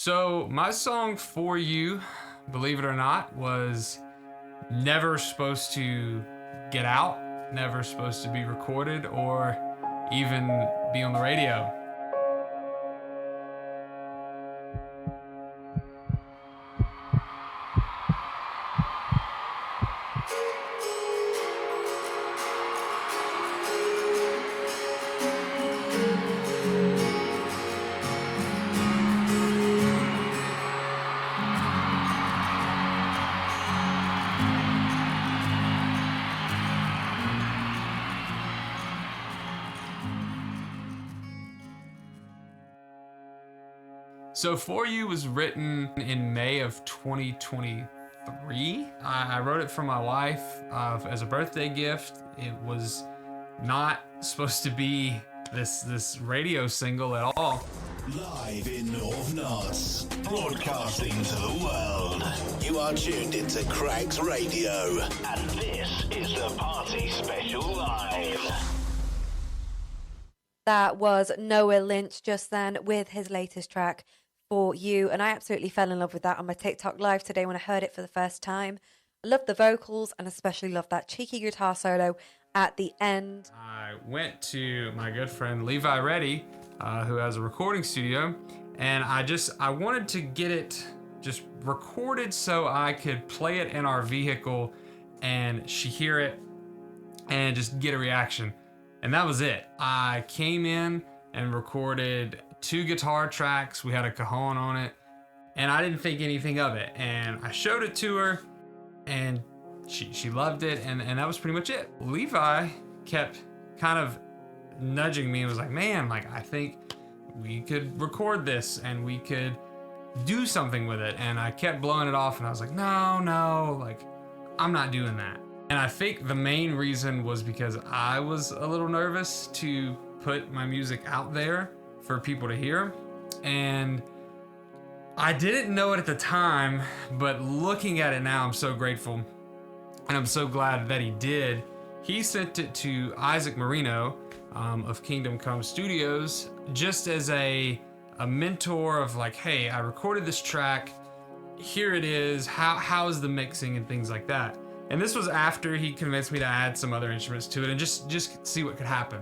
So my song For You, believe it or not, was never supposed to get out, never supposed to be recorded or even be on the radio. So For You was written in May of 2023. I wrote it for my wife as a birthday gift. It was not supposed to be this radio single at all. Live in North Knots, broadcasting to the world. You are tuned into Crags Radio, and this is the Party Special Live. That was Noah Lynch just then with his latest track, For You, and I absolutely fell in love with that on my TikTok live today when I heard it for the first time. I love the vocals and especially love that cheeky guitar solo at the end. I went to my good friend Levi Reddy, who has a recording studio, and I wanted to get it just recorded so I could play it in our vehicle and she hear it and just get a reaction. And that was it. I came in and recorded 2 guitar tracks. We had a cajon on it, and I didn't think anything of it. And I showed it to her, and she loved it, and that was pretty much it. Levi kept kind of nudging me and was like, man, like, I think we could record this and we could do something with it. And I kept blowing it off, and I was like, no, like, I'm not doing that. And I think the main reason was because I was a little nervous to put my music out there for people to hear. And I didn't know it at the time, but looking at it now, I'm so grateful. And I'm so glad that he did. He sent it to Isaac Marino of Kingdom Come Studios just as a mentor of like, hey, I recorded this track. Here it is. How is the mixing and things like that? And this was after he convinced me to add some other instruments to it and just see what could happen.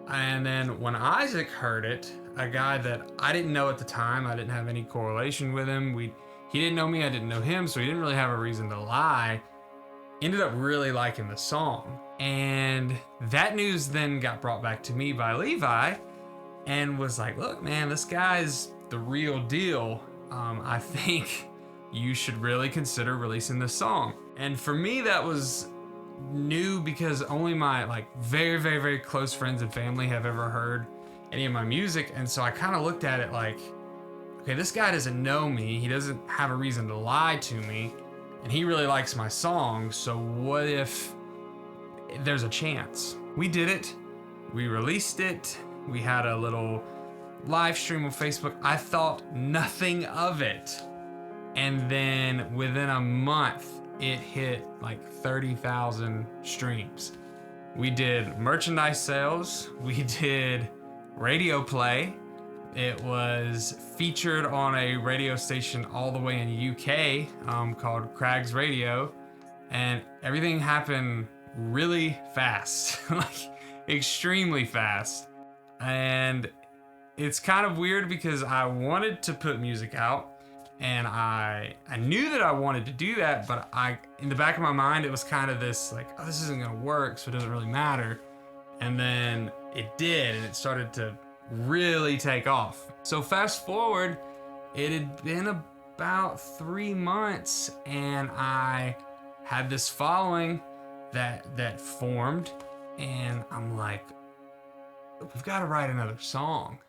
And then when Isaac heard it, a guy that I didn't know at the time, I didn't have any correlation with him. He didn't know me, I didn't know him, so he didn't really have a reason to lie. Ended up really liking the song. And that news then got brought back to me by Levi and was like, look, man, this guy's the real deal. I think you should really consider releasing this song. And for me, that was new because only my like very, very, very close friends and family have ever heard any of my music. And so I kind of looked at it like, okay, this guy doesn't know me. He doesn't have a reason to lie to me. And he really likes my song. So what if there's a chance? We did it. We released it. We had a little live stream on Facebook. I thought nothing of it. And then within a month, it hit like 30,000 streams. We did merchandise sales. We did radio play. It was featured on a radio station all the way in UK called Crags Radio. And everything happened really fast, like extremely fast. And it's kind of weird because I wanted to put music out. And I knew that I wanted to do that, but in the back of my mind, it was kind of this like, oh, this isn't gonna work, so it doesn't really matter. And then it did, and it started to really take off. So fast forward, it had been about 3 months, and I had this following that formed, and I'm like, we've got to write another song.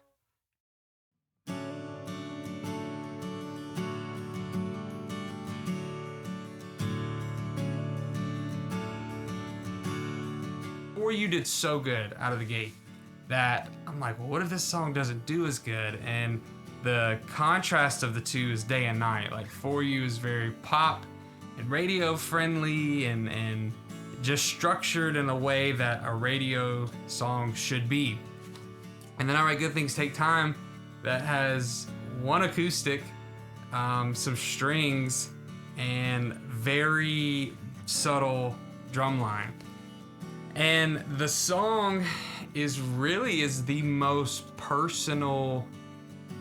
For You did so good out of the gate that I'm like, well, what if this song doesn't do as good? And the contrast of the two is day and night. Like For You is very pop and radio friendly and just structured in a way that a radio song should be. And then I Write Good Things Take Time that has one acoustic, some strings, and very subtle drum line. And the song is the most personal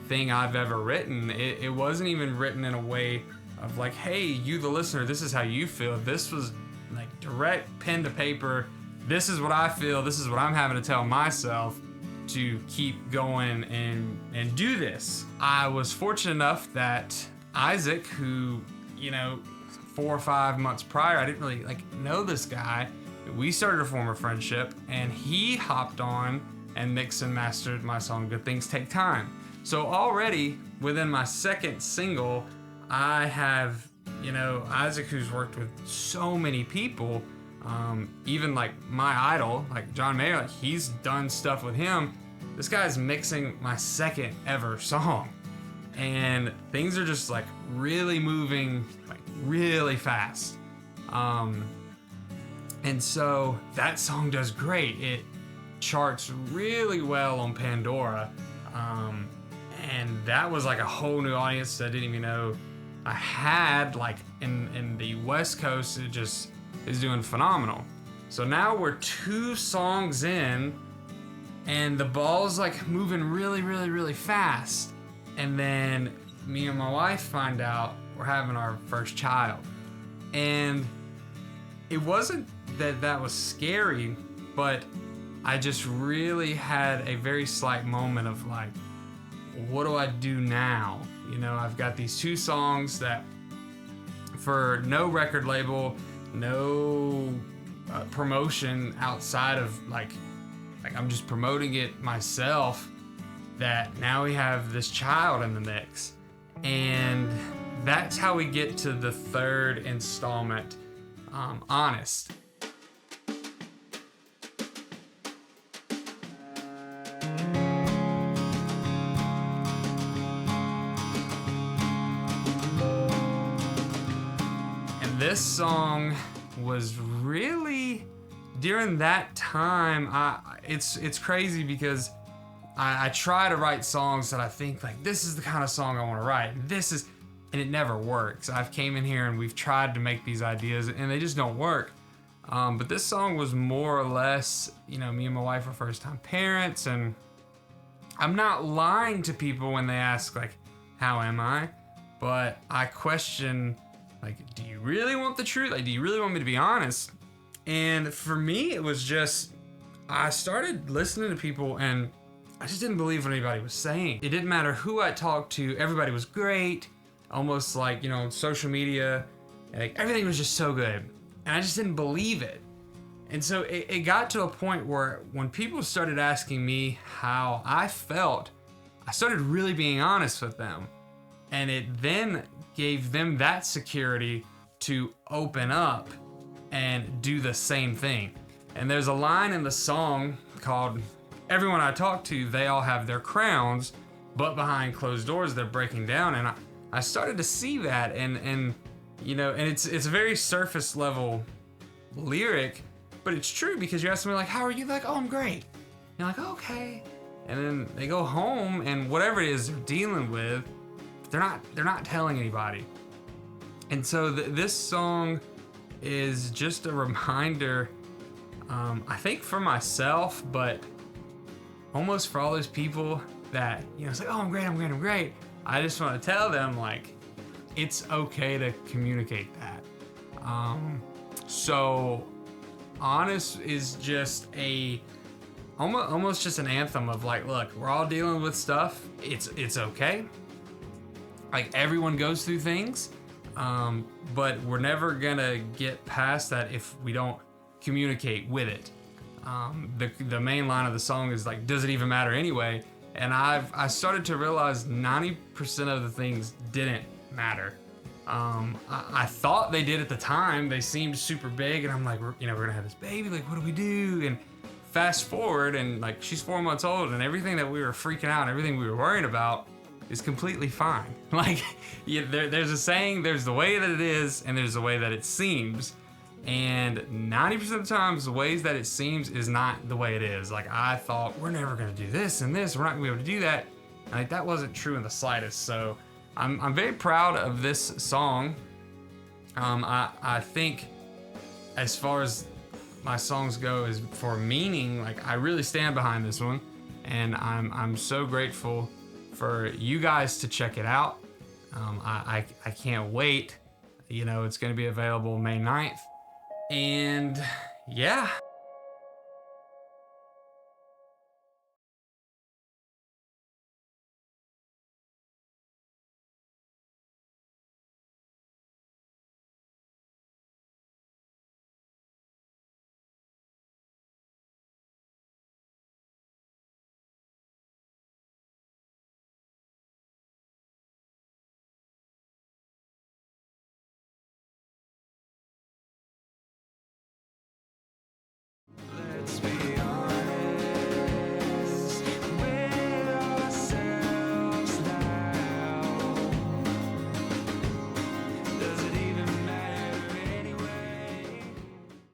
thing I've ever written. It wasn't even written in a way of like, hey, you the listener, this is how you feel. This was like direct pen to paper. This is what I feel. This is what I'm having to tell myself to keep going and do this. I was fortunate enough that Isaac, who, 4 or 5 months prior, I didn't really know this guy. We started a former friendship, and he hopped on and mixed and mastered my song Good Things Take Time. So already within my second single, I have, Isaac, who's worked with so many people, even like my idol, like John Mayer, he's done stuff with him. This guy's mixing my second ever song, and things are just really moving really fast. And so that song does great. It charts really well on Pandora. And that was a whole new audience that I didn't even know I had. In the West Coast, it just is doing phenomenal. So now we're 2 songs in, and the ball's moving really, really, really fast. And then me and my wife find out we're having our first child. And it wasn't that was scary, but I just really had a very slight moment of what do I do now? I've got these 2 songs that for no record label, no promotion outside of I'm just promoting it myself, that now we have this child in the mix. And that's how we get to the 3rd installment, Honest. This song was really, during that time, it's crazy because I try to write songs that I think this is the kind of song I want to write. And it never works. I've came in here and we've tried to make these ideas and they just don't work. But this song was more or less, me and my wife are first time parents, and I'm not lying to people when they ask how am I? But I question, do you really want the truth? Do you really want me to be honest? And for me, it was just, I started listening to people and I just didn't believe what anybody was saying. It didn't matter who I talked to. Everybody was great. Almost social media, everything was just so good. And I just didn't believe it. And so it got to a point where when people started asking me how I felt, I started really being honest with them. And it then gave them that security to open up and do the same thing. And there's a line in the song called, everyone I talk to, they all have their crowns, but behind closed doors, they're breaking down. And I started to see that, and it's a very surface level lyric, but it's true because you ask somebody how are you? Oh, I'm great. You're okay. And then they go home and whatever it is they're dealing with, they're not telling anybody. And so this song is just a reminder, I think for myself, but almost for all those people that, it's oh, I'm great. I just want to tell them, it's okay to communicate that. So Honest is just almost just an anthem of look, we're all dealing with stuff. It's okay. Everyone goes through things, but we're never gonna get past that if we don't communicate with it. The main line of the song is does it even matter anyway? And I started to realize 90% of the things didn't matter. I thought they did at the time. They seemed super big, and I'm we're gonna have this baby. What do we do? And fast forward, and she's 4 months old, and everything that we were freaking out, and everything we were worrying about is completely fine. There's a saying, there's the way that it is, and there's the way that it seems. And 90% of the times, the ways that it seems is not the way it is. I thought, we're never gonna do this and this, we're not gonna be able to do that. Like, that wasn't true in the slightest. So I'm very proud of this song. I think as far as my songs go, is for meaning, like, I really stand behind this one, and I'm so grateful for you guys to check it out. I can't wait. You know, it's going to be available May 9th. And yeah,